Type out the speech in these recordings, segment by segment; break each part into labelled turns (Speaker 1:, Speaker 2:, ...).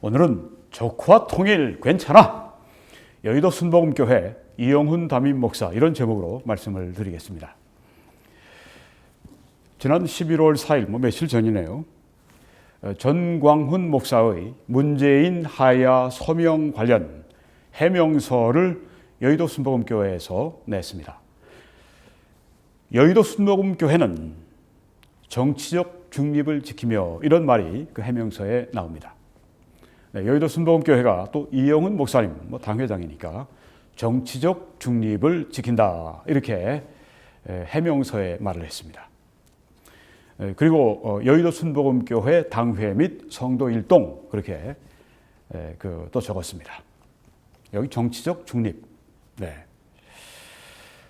Speaker 1: 오늘은 조크와 통일 괜찮아. 여의도 순복음교회 이영훈 담임 목사 이런 제목으로 말씀을 드리겠습니다. 지난 11월 4일 며칠 전이네요. 전광훈 목사의 문재인 하야 서명 관련 해명서를 여의도 순복음교회에서 냈습니다. 여의도 순복음교회는 정치적 중립을 지키며 이런 말이 그 해명서에 나옵니다. 여의도 순복음교회가 또 이영훈 목사님 당회장이니까 정치적 중립을 지킨다 이렇게 해명서에 말을 했습니다. 그리고 여의도 순복음교회 당회 및 성도 일동 그렇게 또 적었습니다. 여기 정치적 중립. 네.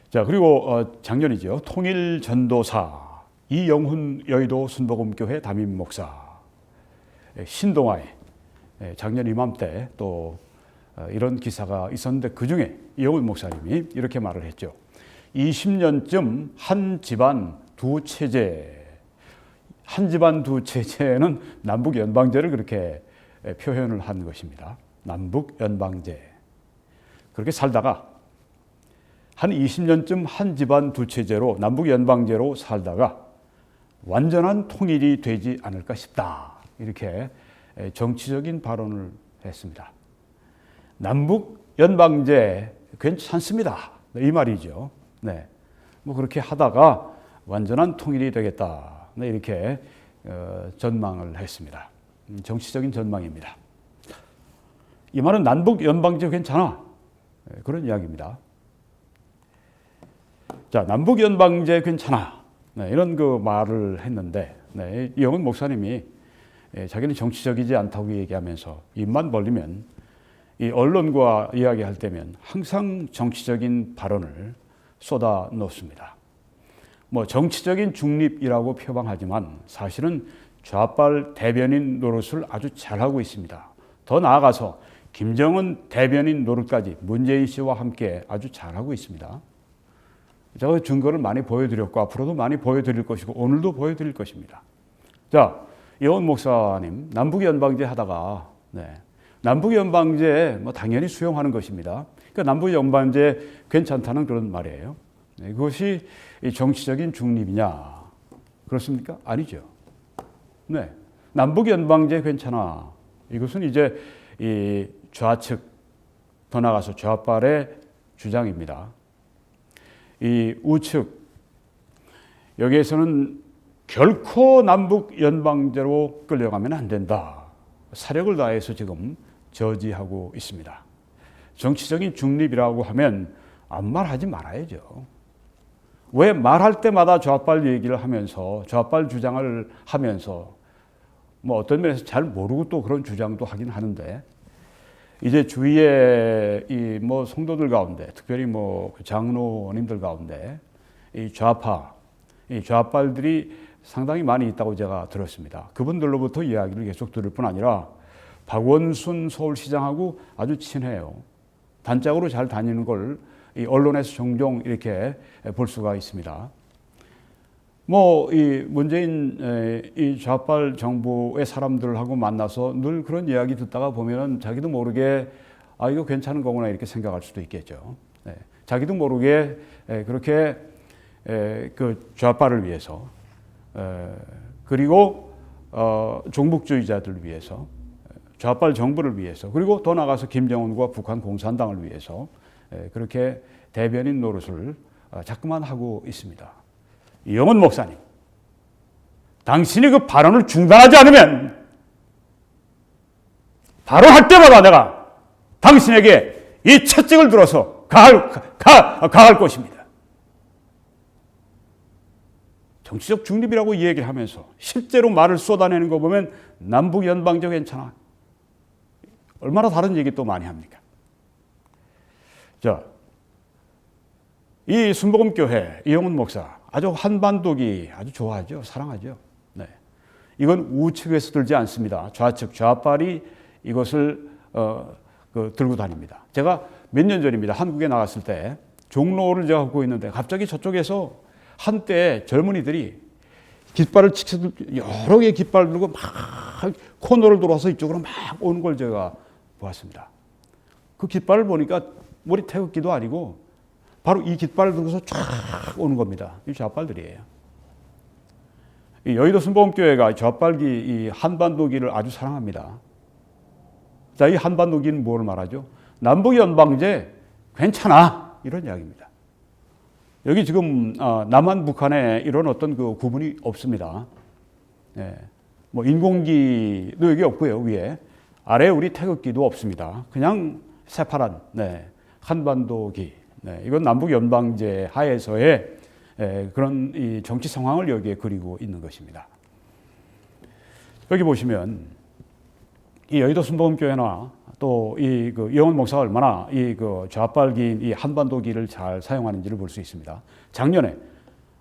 Speaker 1: 자, 그리고 작년이죠. 통일 전도사 이영훈 여의도 순복음교회 담임 목사 신동아에 작년 이맘때 또 이런 기사가 있었는데 그중에 이영훈 목사님이 이렇게 말을 했죠. 20년쯤 한 집안 두 체제. 한 집안 두 체제는 남북 연방제를 그렇게 표현을 한 것입니다. 남북 연방제. 그렇게 살다가 한 20년쯤 한 집안 두 체제로 남북 연방제로 살다가 완전한 통일이 되지 않을까 싶다. 이렇게 정치적인 발언을 했습니다. 남북 연방제 괜찮습니다. 이 말이죠. 네. 그렇게 하다가 완전한 통일이 되겠다. 네, 이렇게 전망을 했습니다. 정치적인 전망입니다. 이 말은 남북 연방제 괜찮아. 그런 이야기입니다. 자, 남북 연방제 괜찮아. 네, 이런 그 말을 했는데, 네, 이영훈 목사님이 자기는 정치적이지 않다고 얘기하면서 입만 벌리면 이 언론과 이야기할 때면 항상 정치적인 발언을 쏟아 놓습니다. 정치적인 중립이라고 표방하지만 사실은 좌빨 대변인 노릇을 아주 잘하고 있습니다. 더 나아가서 김정은 대변인 노릇까지 문재인 씨와 함께 아주 잘하고 있습니다. 제가 증거를 많이 보여드렸고 앞으로도 많이 보여드릴 것이고 오늘도 보여드릴 것입니다. 자, 이영훈 목사님 남북연방제 하다가 남북연방제 당연히 수용하는 것입니다. 그러니까 남북연방제 괜찮다는 그런 말이에요. 그것이 정치적인 중립이냐? 그렇습니까? 아니죠. 네, 남북연방제 괜찮아. 이것은 이제 이 좌측 더 나가서 좌빨의 주장입니다. 이 우측 여기에서는 결코 남북 연방제로 끌려가면 안 된다. 사력을 다해서 지금 저지하고 있습니다. 정치적인 중립이라고 하면 아무 말 하지 말아야죠. 왜 말할 때마다 좌빨 얘기를 하면서 좌빨 주장을 하면서 어떤 면에서 잘 모르고 또 그런 주장도 하긴 하는데 이제 주위에 이 성도들 가운데 특별히 장로님들 가운데 이 좌파 이 좌빨들이 상당히 많이 있다고 제가 들었습니다. 그분들로부터 이야기를 계속 들을 뿐 아니라 박원순 서울시장하고 아주 친해요. 단짝으로 잘 다니는 걸 이 언론에서 종종 이렇게 볼 수가 있습니다. 이 문재인 이 좌빨 정부의 사람들하고 만나서 늘 그런 이야기 듣다가 보면은 자기도 모르게 이거 괜찮은 거구나 이렇게 생각할 수도 있겠죠. 네. 자기도 모르게 그렇게 그 좌빨을 위해서 그리고 종북주의자들을 위해서 좌빨 정부를 위해서 그리고 더 나아가서 김정은과 북한 공산당을 위해서 그렇게 대변인 노릇을 자꾸만 하고 있습니다. 이영훈 목사님, 당신이 그 발언을 중단하지 않으면 발언할 때마다 내가 당신에게 이 채찍을 들어서 가할 것입니다. 정치적 중립이라고 이 얘기를 하면서 실제로 말을 쏟아내는 거 보면 남북 연방제 괜찮아. 얼마나 다른 얘기 또 많이 합니까? 자, 이 순복음교회 이영훈 목사 아주 한반도기 아주 좋아하죠. 사랑하죠. 네. 이건 우측에서 들지 않습니다. 좌측, 좌빨이 이것을 들고 다닙니다. 제가 몇 년 전입니다. 한국에 나갔을 때 종로를 제가 걷고 있는데 갑자기 저쪽에서 한때 젊은이들이 깃발을 치켜들 여러 개의 깃발 들고 막 코너를 돌아서 이쪽으로 막 오는 걸 제가 보았습니다. 그 깃발을 보니까 우리 태극기도 아니고 바로 이 깃발을 들고서 쫙 오는 겁니다. 이 좌빨들이에요. 이 여의도 순복음교회가 좌빨기 이 한반도기를 아주 사랑합니다. 자, 이 한반도기는 무엇을 말하죠? 남북연방제 괜찮아 이런 이야기입니다. 여기 지금 남한 북한에 이런 어떤 그 구분이 없습니다. 예, 뭐 인공기도 여기 없고요. 위에 아래 우리 태극기도 없습니다. 그냥 새파란 한반도기. 이건 남북 연방제 하에서의 그런 이 정치 상황을 여기에 그리고 있는 것입니다. 여기 보시면 이 여의도 순복음교회나 또 이 그 이영원 목사가 얼마나 이 그 좌빨기인 이 한반도기를 잘 사용하는지를 볼 수 있습니다. 작년에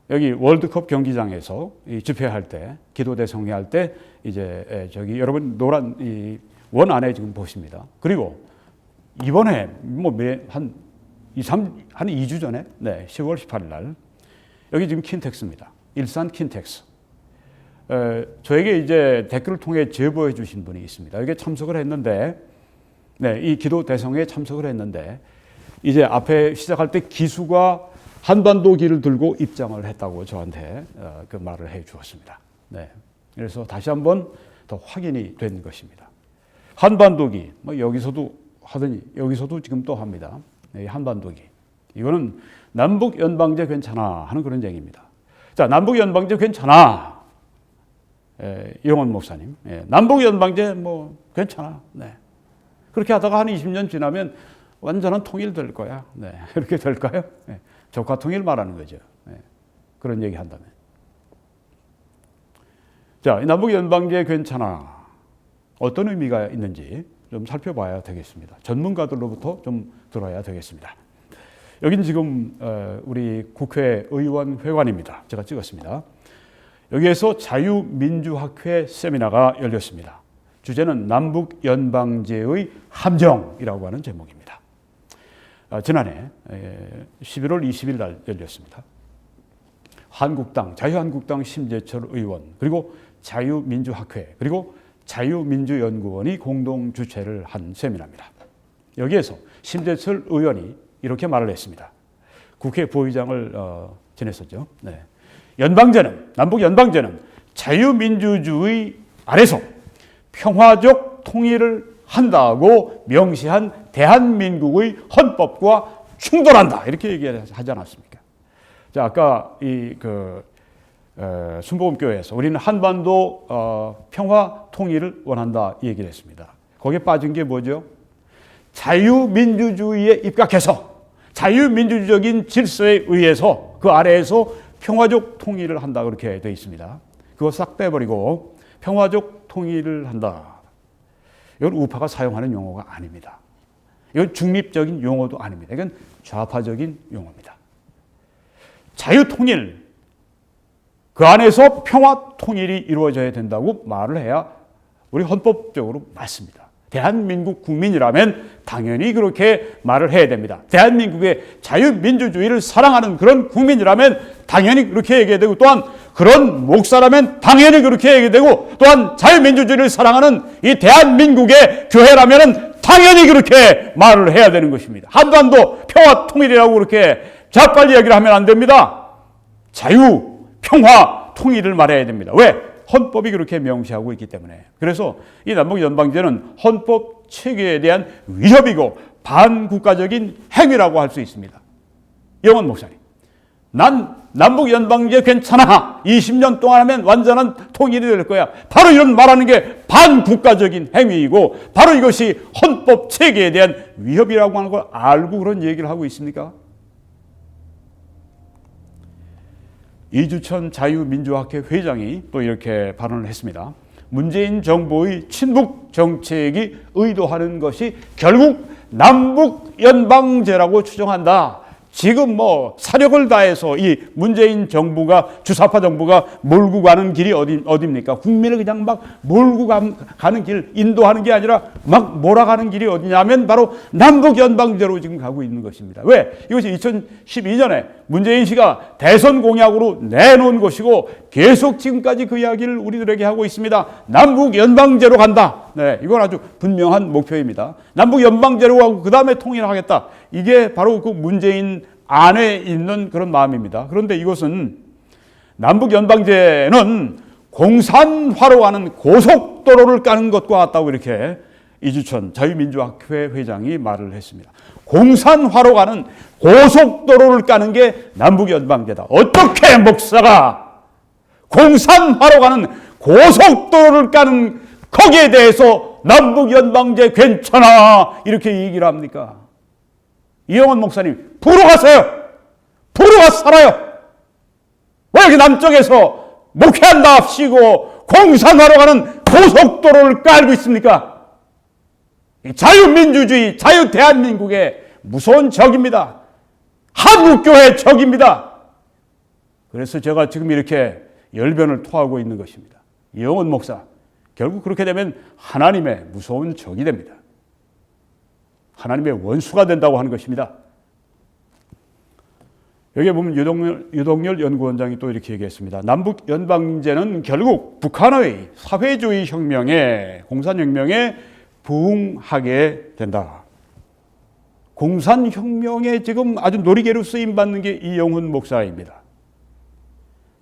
Speaker 1: 여기 월드컵 경기장에서 이 집회할 때, 기도 대성회할 때 이제 저기 여러분 노란 이 원 안에 지금 보십니다. 그리고 이번에 한 2주 전에 10월 18일 날 여기 지금 킨텍스입니다. 일산 킨텍스. 저에게 이제 댓글을 통해 제보해 주신 분이 있습니다. 여기에 참석을 했는데 이 기도 대성회에 참석을 했는데 이제 앞에 시작할 때 기수가 한반도기를 들고 입장을 했다고 저한테 그 말을 해 주었습니다. 그래서 다시 한번 더 확인이 된 것입니다. 한반도기 뭐 여기서도 하더니 여기서도 지금 또 합니다. 한반도기. 이거는 남북 연방제 괜찮아 하는 그런 얘기입니다. 자, 남북 연방제 괜찮아. 이영원 목사님. 남북 연방제 뭐 괜찮아. 그렇게 하다가 한 20년 지나면 완전한 통일될 거야. 이렇게 될까요? 적화 통일 말하는 거죠. 그런 얘기 한다면. 자, 남북 연방제 괜찮아. 어떤 의미가 있는지 좀 살펴봐야 되겠습니다. 전문가들로부터 좀 들어야 되겠습니다. 여긴 지금 우리 국회의원 회관입니다. 제가 찍었습니다. 여기에서 자유민주학회 세미나가 열렸습니다. 주제는 남북연방제의 함정이라고 하는 제목입니다. 지난해 11월 20일 날 열렸습니다. 한국당, 자유한국당 심재철 의원, 그리고 자유민주학회, 그리고 자유민주연구원이 공동 주최를 한 세미나입니다. 여기에서 심재철 의원이 이렇게 말을 했습니다. 국회 부의장을 지냈었죠. 연방제는, 남북 연방제는 자유민주주의 아래서 평화적 통일을 한다고 명시한 대한민국의 헌법과 충돌한다. 이렇게 얘기하지 않았습니까? 자, 아까 순복음교회에서 우리는 한반도 평화 통일을 원한다 이 얘기를 했습니다. 거기에 빠진 게 뭐죠? 자유민주주의에 입각해서 자유민주적인 질서에 의해서 그 아래에서 평화적 통일을 한다 그렇게 되어 있습니다. 그거 싹 빼버리고 평화적 통일을 한다. 이건 우파가 사용하는 용어가 아닙니다. 이건 중립적인 용어도 아닙니다. 이건 좌파적인 용어입니다. 자유통일, 그 안에서 평화 통일이 이루어져야 된다고 말을 해야 우리 헌법적으로 맞습니다. 대한민국 국민이라면 당연히 그렇게 말을 해야 됩니다. 대한민국의 자유민주주의를 사랑하는 그런 국민이라면 당연히 그렇게 얘기해야 되고, 또한 그런 목사라면 당연히 그렇게 얘기해야 되고, 또한 자유민주주의를 사랑하는 이 대한민국의 교회라면 당연히 그렇게 말을 해야 되는 것입니다. 한반도 평화 통일이라고 그렇게 자빨리 얘기를 하면 안 됩니다. 자유, 평화, 통일을 말해야 됩니다. 왜? 헌법이 그렇게 명시하고 있기 때문에. 그래서 이 남북연방제는 헌법 체계에 대한 위협이고 반국가적인 행위라고 할 수 있습니다. 영원 목사님, 난 남북연방제 괜찮아. 20년 동안 하면 완전한 통일이 될 거야. 바로 이런 말하는 게 반국가적인 행위이고 바로 이것이 헌법 체계에 대한 위협이라고 하는 걸 알고 그런 얘기를 하고 있습니까? 이주천 자유민주학회 회장이 또 이렇게 발언을 했습니다. 문재인 정부의 친북 정책이 의도하는 것이 결국 남북연방제라고 추정한다. 지금 뭐 사력을 다해서 이 문재인 정부가, 주사파 정부가 몰고 가는 길이 어디입니까? 국민을 그냥 막 몰고 가는 길, 인도하는 게 아니라 막 몰아가는 길이 어디냐면 바로 남북 연방제로 지금 가고 있는 것입니다. 왜? 이것이 2012년에 문재인 씨가 대선 공약으로 내놓은 것이고 계속 지금까지 그 이야기를 우리들에게 하고 있습니다. 남북 연방제로 간다. 네, 이건 아주 분명한 목표입니다. 남북 연방제로 하고 그 다음에 통일하겠다. 이게 바로 그 문재인 안에 있는 그런 마음입니다. 그런데 이것은 남북 연방제는 공산화로 가는 고속도로를 까는 것과 같다고 이렇게 이주천 자유민주학회 회장이 말을 했습니다. 공산화로 가는 고속도로를 까는 게 남북 연방제다. 어떻게 목사가 공산화로 가는 고속도로를 까는 거기에 대해서 남북 연방제 괜찮아 이렇게 얘기를 합니까? 이영원 목사님, 불어가세요. 불어가 살아요. 왜 여기 남쪽에서 목회한다 합시고 공산화로 가는 고속도로를 깔고 있습니까? 자유민주주의, 자유대한민국의 무서운 적입니다. 한국교회의 적입니다. 그래서 제가 지금 이렇게 열변을 토하고 있는 것입니다. 이영원 목사, 결국 그렇게 되면 하나님의 무서운 적이 됩니다. 하나님의 원수가 된다고 하는 것입니다. 여기에 보면 유동열 연구원장이 또 이렇게 얘기했습니다. 남북 연방제는 결국 북한의 사회주의 혁명에, 공산혁명에 부응하게 된다. 공산혁명에 지금 아주 놀이개로 쓰임받는 게 이영훈 목사입니다.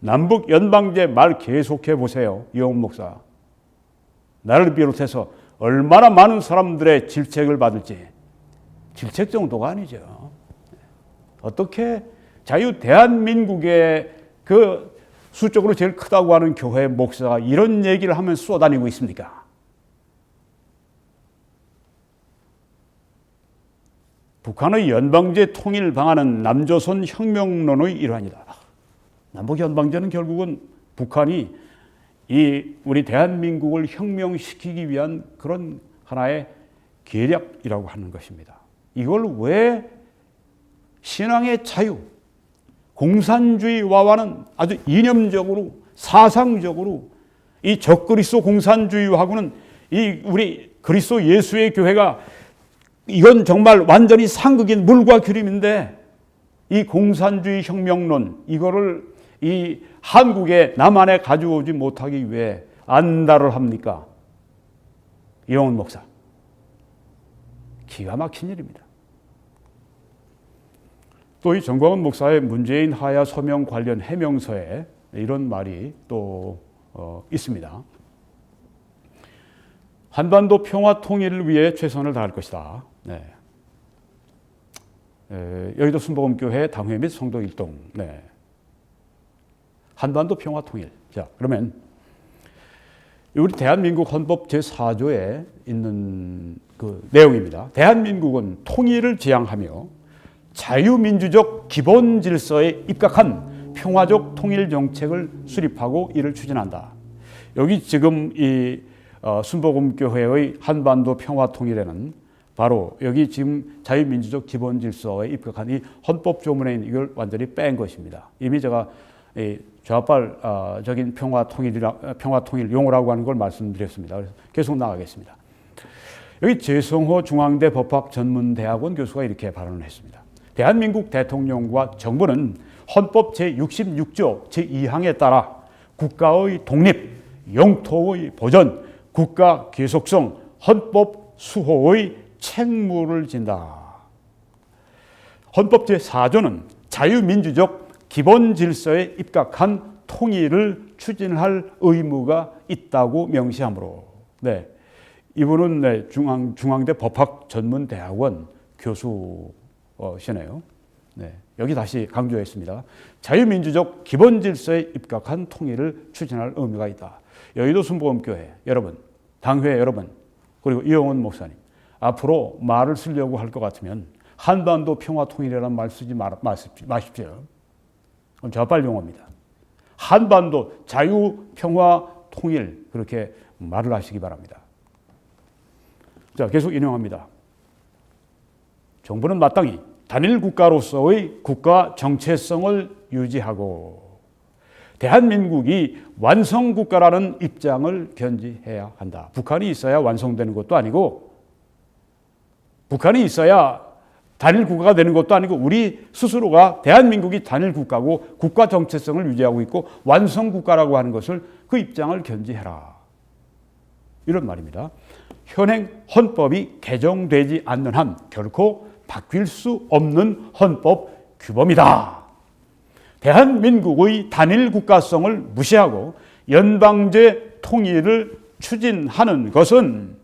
Speaker 1: 남북 연방제 말 계속해 보세요. 이영훈 목사. 나를 비롯해서 얼마나 많은 사람들의 질책을 받을지. 질책 정도가 아니죠. 어떻게 자유 대한민국의 그 수적으로 제일 크다고 하는 교회 목사가 이런 얘기를 하면 쏘다니고 있습니까? 북한의 연방제 통일 방안은 남조선 혁명론의 일환이다. 남북 연방제는 결국은 북한이 우리 대한민국을 혁명시키기 위한 그런 하나의 계략이라고 하는 것입니다. 이걸 왜 신앙의 자유, 공산주의와는 아주 이념적으로, 사상적으로 이 적그리스도 공산주의하고는 이 우리 그리스도 예수의 교회가 이건 정말 완전히 상극인 물과 기름인데 이 공산주의 혁명론 이거를 이 한국에 남한에 가져오지 못하기 위해 안달을 합니까? 이영훈 목사. 기가 막힌 일입니다. 또 이 정광훈 목사의 문재인 하야 서명 관련 해명서에 이런 말이 또 있습니다. 한반도 평화 통일을 위해 최선을 다할 것이다. 네. 여의도 순복음교회 당회 및 성도 일동. 네. 한반도 평화 통일. 자, 그러면 우리 대한민국 헌법 제4조에 있는 그 내용입니다. 대한민국은 통일을 지향하며 자유민주적 기본 질서에 입각한 평화적 통일 정책을 수립하고 이를 추진한다. 여기 지금 이 순복음교회의 한반도 평화 통일에는 바로 여기 지금 자유민주적 기본 질서에 입각한 이 헌법 조문에 있는 이걸 완전히 뺀 것입니다. 이미 제가 이 좌빨적인 평화 통일 용어라고 하는 걸 말씀드렸습니다. 그래서 계속 나가겠습니다. 여기 재성호 중앙대 법학전문대학원 교수가 이렇게 발언을 했습니다. 대한민국 대통령과 정부는 헌법 제66조 제2항에 따라 국가의 독립, 영토의 보전, 국가 계속성, 헌법 수호의 책무를 진다. 헌법 제4조는 자유민주적 기본 질서에 입각한 통일을 추진할 의무가 있다고 명시하므로, 네, 이분은 네, 중앙대 법학전문대학원 교수시네요. 네, 여기 다시 강조했습니다. 자유민주적 기본 질서에 입각한 통일을 추진할 의무가 있다. 여의도 순복음교회 여러분, 당회 여러분, 그리고 이영훈 목사님, 앞으로 말을 쓰려고 할 것 같으면 한반도 평화 통일이라는 말 쓰지 마십시오. 좌빨 용어입니다. 한반도 자유 평화 통일 그렇게 말을 하시기 바랍니다. 자, 계속 인용합니다. 정부는 마땅히 단일 국가로서의 국가 정체성을 유지하고 대한민국이 완성국가라는 입장을 견지해야 한다. 북한이 있어야 완성되는 것도 아니고 북한이 있어야 단일 국가가 되는 것도 아니고 우리 스스로가 대한민국이 단일 국가고 국가 정체성을 유지하고 있고 완성국가라고 하는 것을 그 입장을 견지해라. 이런 말입니다. 현행 헌법이 개정되지 않는 한 결코 바뀔 수 없는 헌법 규범이다. 대한민국의 단일 국가성을 무시하고 연방제 통일을 추진하는 것은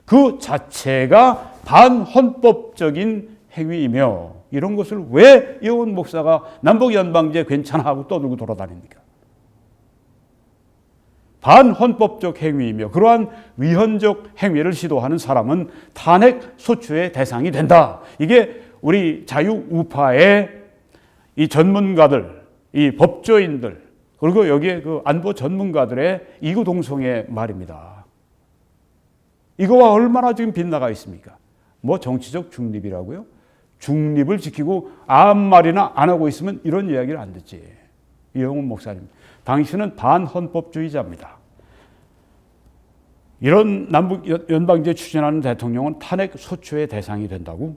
Speaker 1: 그 자체가 반헌법적인 행위이며 이런 것을 왜 이원 목사가 남북연방제 괜찮아 하고 떠들고 돌아다닙니까? 반헌법적 행위이며 그러한 위헌적 행위를 시도하는 사람은 탄핵 소추의 대상이 된다. 이게 우리 자유우파의 이 전문가들, 이 법조인들, 그리고 여기에 그 안보 전문가들의 이구동성의 말입니다. 이거와 얼마나 지금 빗나가 있습니까? 뭐 정치적 중립이라고요? 중립을 지키고 아무 말이나 안 하고 있으면 이런 이야기를 안 듣지. 이영훈 목사님, 당신은 반헌법주의자입니다. 이런 남북 연방제 추진하는 대통령은 탄핵 소추의 대상이 된다고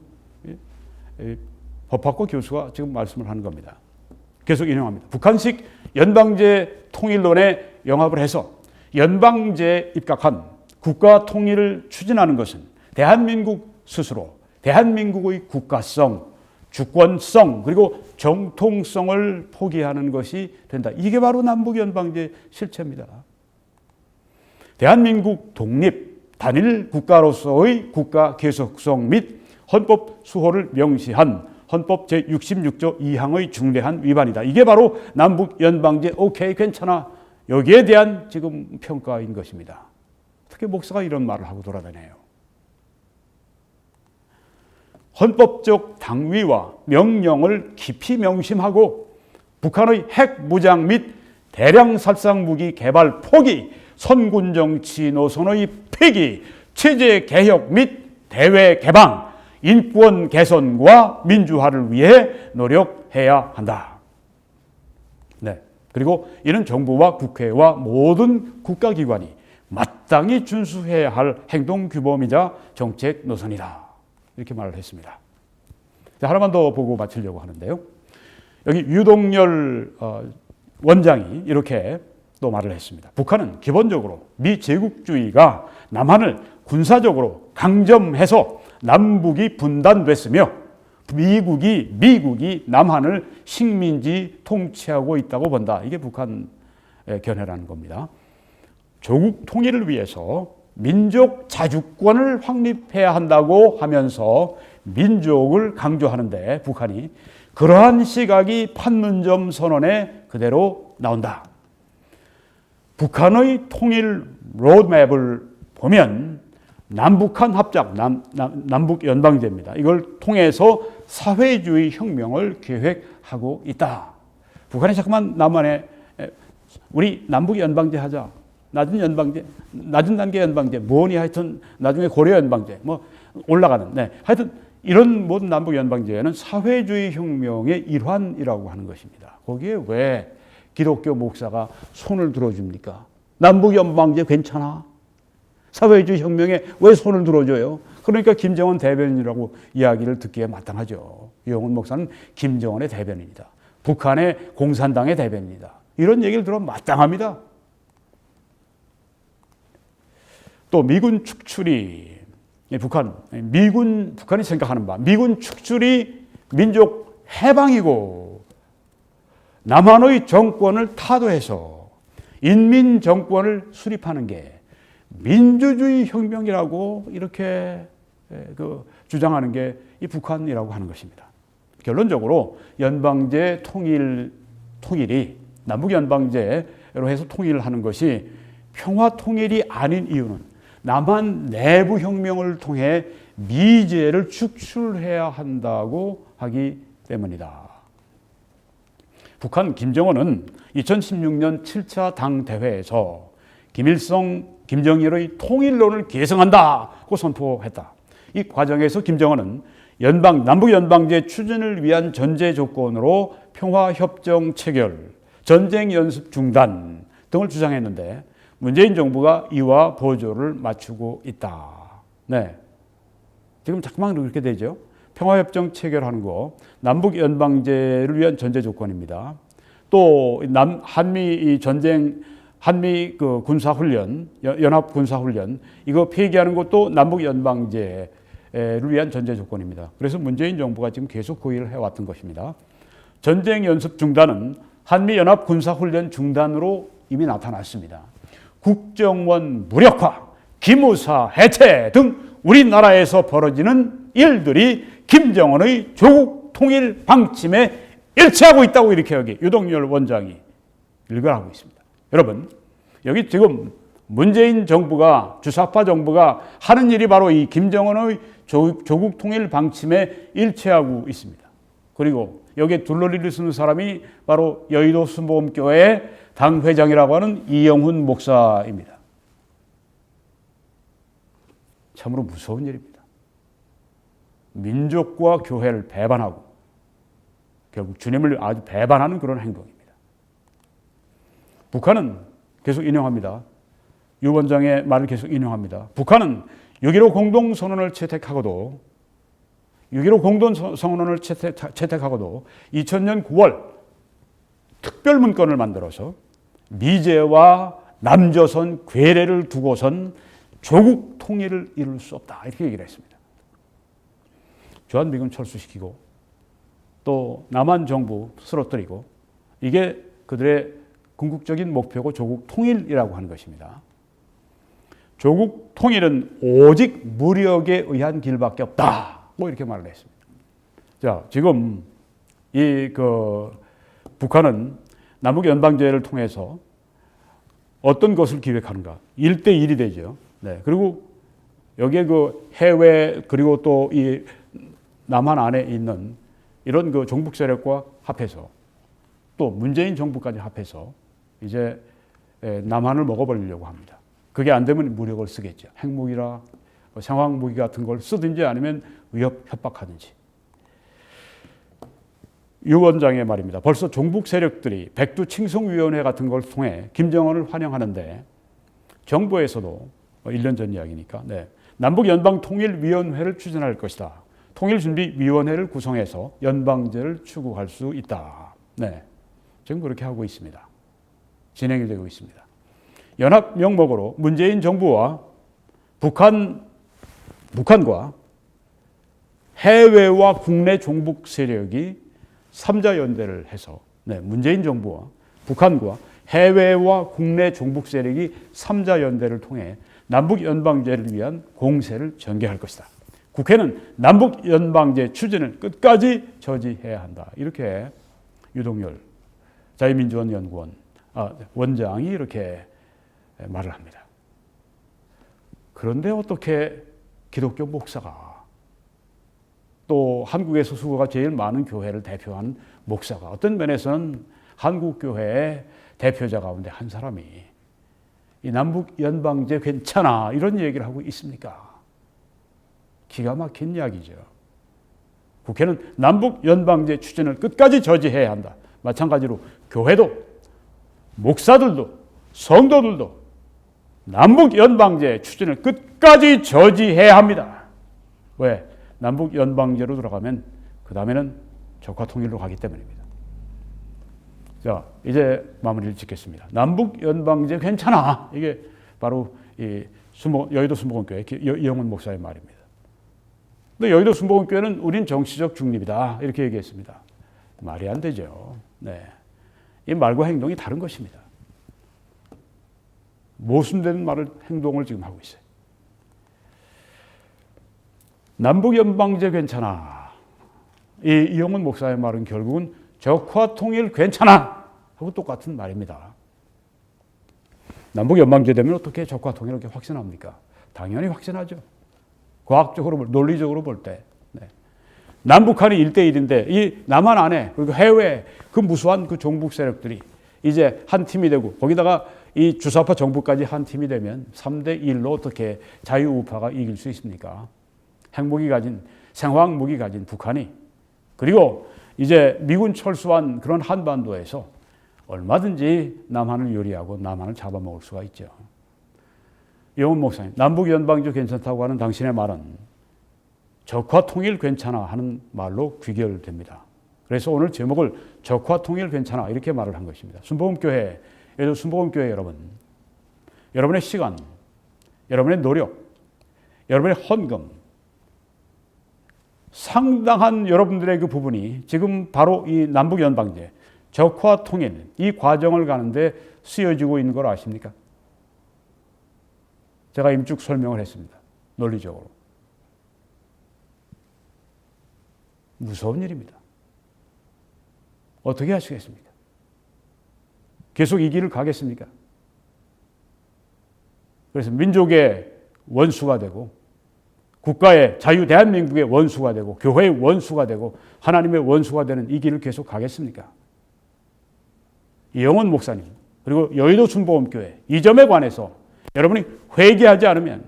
Speaker 1: 법학과 교수가 지금 말씀을 하는 겁니다. 계속 인용합니다. 북한식 연방제 통일론에 영합을 해서 연방제에 입각한 국가 통일을 추진하는 것은 대한민국 스스로 대한민국의 국가성, 주권성 그리고 정통성을 포기하는 것이 된다. 이게 바로 남북연방제 실체입니다. 대한민국 독립, 단일 국가로서의 국가 계속성 및 헌법 수호를 명시한 헌법 제66조 2항의 중대한 위반이다. 이게 바로 남북연방제 오케이 괜찮아. 여기에 대한 지금 평가인 것입니다. 어떻게 목사가 이런 말을 하고 돌아다녀요? 헌법적 당위와 명령을 깊이 명심하고 북한의 핵 무장 및 대량 살상 무기 개발 포기, 선군 정치 노선의 폐기, 체제 개혁 및 대외 개방, 인권 개선과 민주화를 위해 노력해야 한다. 네. 그리고 이는 정부와 국회와 모든 국가기관이 마땅히 준수해야 할 행동 규범이자 정책 노선이다. 이렇게 말을 했습니다. 하나만 더 보고 마치려고 하는데요. 여기 유동열 원장이 이렇게 또 말을 했습니다. 북한은 기본적으로 미제국주의가 남한을 군사적으로 강점해서 남북이 분단됐으며 미국이 남한을 식민지 통치하고 있다고 본다. 이게 북한의 견해라는 겁니다. 조국 통일을 위해서 민족 자주권을 확립해야 한다고 하면서 민족을 강조하는데 북한이 그러한 시각이 판문점 선언에 그대로 나온다. 북한의 통일 로드맵을 보면 남북한 합작, 남북 연방제입니다. 이걸 통해서 사회주의 혁명을 계획하고 있다. 북한이 자꾸만 남한에 우리 남북 연방제 하자. 낮은 단계 연방제, 뭐니 하여튼 나중에 고려 연방제, 뭐 올라가는, 네. 하여튼 이런 모든 남북 연방제는 사회주의 혁명의 일환이라고 하는 것입니다. 거기에 왜 기독교 목사가 손을 들어줍니까? 남북 연방제 괜찮아? 사회주의 혁명에 왜 손을 들어줘요? 그러니까 김정은 대변인이라고 이야기를 듣기에 마땅하죠. 이영훈 목사는 김정은의 대변인이다. 북한의 공산당의 대변인이다. 이런 얘기를 들으면 마땅합니다. 또 미군 축출이 북한이 생각하는 바 미군 축출이 민족 해방이고 남한의 정권을 타도해서 인민 정권을 수립하는 게 민주주의 혁명이라고 이렇게 주장하는 게 이 북한이라고 하는 것입니다. 결론적으로 연방제 통일이 남북 연방제로 해서 통일을 하는 것이 평화 통일이 아닌 이유는 남한 내부 혁명을 통해 미제를 축출해야 한다고 하기 때문이다. 북한 김정은은 2016년 7차 당대회에서 김정일의 통일론을 계승한다고 선포했다. 이 과정에서 김정은은 남북 연방제 추진을 위한 전제 조건으로 평화협정 체결, 전쟁 연습 중단 등을 주장했는데 문재인 정부가 이와 보조를 맞추고 있다. 네. 지금 자꾸만 그렇게 되죠. 평화협정 체결하는 거, 남북 연방제를 위한 전제 조건입니다. 또 한미 전쟁, 한미 그 군사훈련, 연합 군사훈련 이거 폐기하는 것도 남북 연방제를 위한 전제 조건입니다. 그래서 문재인 정부가 지금 계속 그 일을 해왔던 것입니다. 전쟁 연습 중단은 한미 연합 군사훈련 중단으로 이미 나타났습니다. 국정원 무력화, 기무사 해체 등 우리나라에서 벌어지는 일들이 김정은의 조국 통일 방침에 일치하고 있다고 이렇게 여기 유동열 원장이 일관하고 있습니다. 여러분, 여기 지금 문재인 정부가, 주사파 정부가 하는 일이 바로 이 김정은의 조국 통일 방침에 일치하고 있습니다. 그리고 여기에 둘러리를 쓰는 사람이 바로 여의도 순복음교회 당회장이라고 하는 이영훈 목사입니다. 참으로 무서운 일입니다. 민족과 교회를 배반하고 결국 주님을 아주 배반하는 그런 행동입니다. 북한은 계속 인용합니다. 유 원장의 말을 계속 인용합니다. 북한은 6.15 공동선언을 채택하고도 2000년 9월 특별문건을 만들어서 미제와 남조선 괴뢰를 두고선 조국 통일을 이룰 수 없다 이렇게 얘기를 했습니다. 주한미군 철수시키고 또 남한 정부 쓰러뜨리고 이게 그들의 궁극적인 목표고 조국 통일이라고 하는 것입니다. 조국 통일은 오직 무력에 의한 길밖에 없다. 뭐 이렇게 말을 했습니다. 자, 지금 북한은 남북 연방제를 통해서 어떤 것을 기획하는가? 1대1이 되죠. 네. 그리고 여기에 그 해외 그리고 또 이 남한 안에 있는 이런 그 종북 세력과 합해서 또 문재인 정부까지 합해서 이제 남한을 먹어버리려고 합니다. 그게 안 되면 무력을 쓰겠죠. 핵무기라 상황무기 같은 걸 쓰든지 아니면 위협 협박하든지. 유 원장의 말입니다. 벌써 종북 세력들이 백두칭송위원회 같은 걸 통해 김정은을 환영하는데 정부에서도 1년 전 이야기니까 남북연방통일위원회를 추진할 것이다. 통일준비위원회를 구성해서 연방제를 추구할 수 있다. 네, 지금 그렇게 하고 있습니다. 진행이 되고 있습니다. 연합 명목으로 문재인 정부와 북한과 해외와 국내 종북 세력이 3자 연대를 해서 문재인 정부와 북한과 해외와 국내 종북 세력이 3자 연대를 통해 남북 연방제를 위한 공세를 전개할 것이다. 국회는 남북 연방제 추진을 끝까지 저지해야 한다. 이렇게 유동열 자유민주원 연구원 원장이 이렇게 말을 합니다. 그런데 어떻게 기독교 목사가 또 한국에서 수가 제일 많은 교회를 대표한 목사가 어떤 면에서는 한국교회의 대표자 가운데 한 사람이 이 남북 연방제 괜찮아 이런 얘기를 하고 있습니까? 기가 막힌 이야기죠. 국회는 남북 연방제 추진을 끝까지 저지해야 한다. 마찬가지로 교회도 목사들도 성도들도 남북 연방제 추진을 끝까지 저지해야 합니다. 왜? 남북 연방제로 들어가면 그 다음에는 적화 통일로 가기 때문입니다. 자, 이제 마무리를 짓겠습니다. 남북 연방제 괜찮아. 이게 바로 이 여의도 순복음교회 이영훈 목사의 말입니다. 근데 여의도 순복음교회는 우린 정치적 중립이다. 이렇게 얘기했습니다. 말이 안 되죠. 네. 이 말과 행동이 다른 것입니다. 모순되는 행동을 지금 하고 있어요. 남북 연방제 괜찮아. 이 이영훈 목사의 말은 결국은 적화 통일 괜찮아 하고 똑같은 말입니다. 남북 연방제 되면 어떻게 적화 통일을 이렇게 확신합니까? 당연히 확신하죠. 과학적으로 논리적으로 볼 때. 남북한이 1대1인데 이 남한 안에 그리고 해외 그 무수한 그 종북 세력들이 이제 한 팀이 되고 거기다가 이 주사파 정부까지 한 팀이 되면 3대1로 어떻게 자유우파가 이길 수 있습니까? 핵무기 가진 생화학 무기 가진 북한이, 그리고 이제 미군 철수한 그런 한반도에서 얼마든지 남한을 요리하고 남한을 잡아먹을 수가 있죠. 이영훈 목사님, 남북 연방제 괜찮다고 하는 당신의 말은 적화 통일 괜찮아 하는 말로 귀결됩니다. 그래서 오늘 제목을 적화 통일 괜찮아 이렇게 말을 한 것입니다. 순복음교회, 순복음교회 여러분, 여러분의 시간, 여러분의 노력, 여러분의 헌금, 상당한 여러분들의 그 부분이 지금 바로 이 남북 연방제, 적화 통일 이 과정을 가는데 쓰여지고 있는 걸 아십니까? 제가 임쭉 설명을 했습니다. 논리적으로. 무서운 일입니다. 어떻게 하시겠습니까? 계속 이 길을 가겠습니까? 그래서 민족의 원수가 되고 국가의 자유 대한민국의 원수가 되고 교회의 원수가 되고 하나님의 원수가 되는 이 길을 계속 가겠습니까? 이영훈 목사님 그리고 여의도 순복음교회 이 점에 관해서 여러분이 회개하지 않으면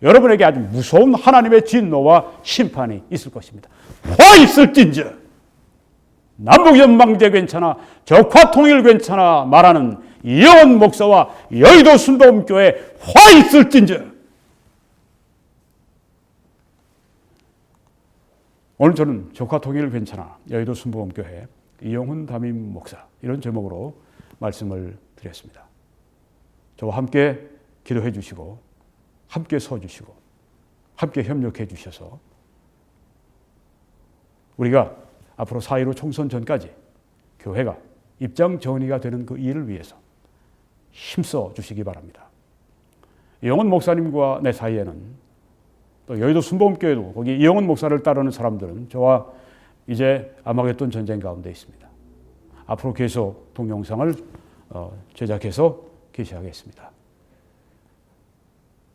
Speaker 1: 여러분에게 아주 무서운 하나님의 진노와 심판이 있을 것입니다. 화 있을진저 남북연방제 괜찮아 적화통일 괜찮아 말하는 이영훈 목사와 여의도 순복음교회 화 있을진저. 오늘 저는 적화통일 괜찮아 여의도 순복음교회 이영훈 담임 목사 이런 제목으로 말씀을 드렸습니다. 저와 함께 기도해 주시고 함께 서 주시고 함께 협력해 주셔서 우리가 앞으로 4.15 총선 전까지 교회가 입장 정리가 되는 그 일을 위해서 힘써 주시기 바랍니다. 이영훈 목사님과 내 사이에는 또 여의도 순복음교회도 거기 이영훈 목사를 따르는 사람들은 저와 이제 아마겟돈 전쟁 가운데 있습니다. 앞으로 계속 동영상을 제작해서 게시하겠습니다.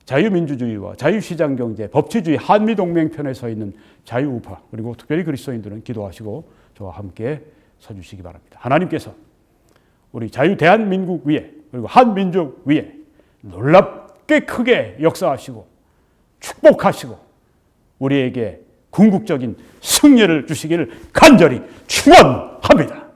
Speaker 1: 자유민주주의와 자유시장경제, 법치주의, 한미동맹 편에 서 있는 자유우파 그리고 특별히 그리스도인들은 기도하시고 저와 함께 서주시기 바랍니다. 하나님께서 우리 자유 대한민국 위에 그리고 한민족 위에 놀랍게 크게 역사하시고 축복하시고 우리에게 궁극적인 승리를 주시기를 간절히 축원합니다.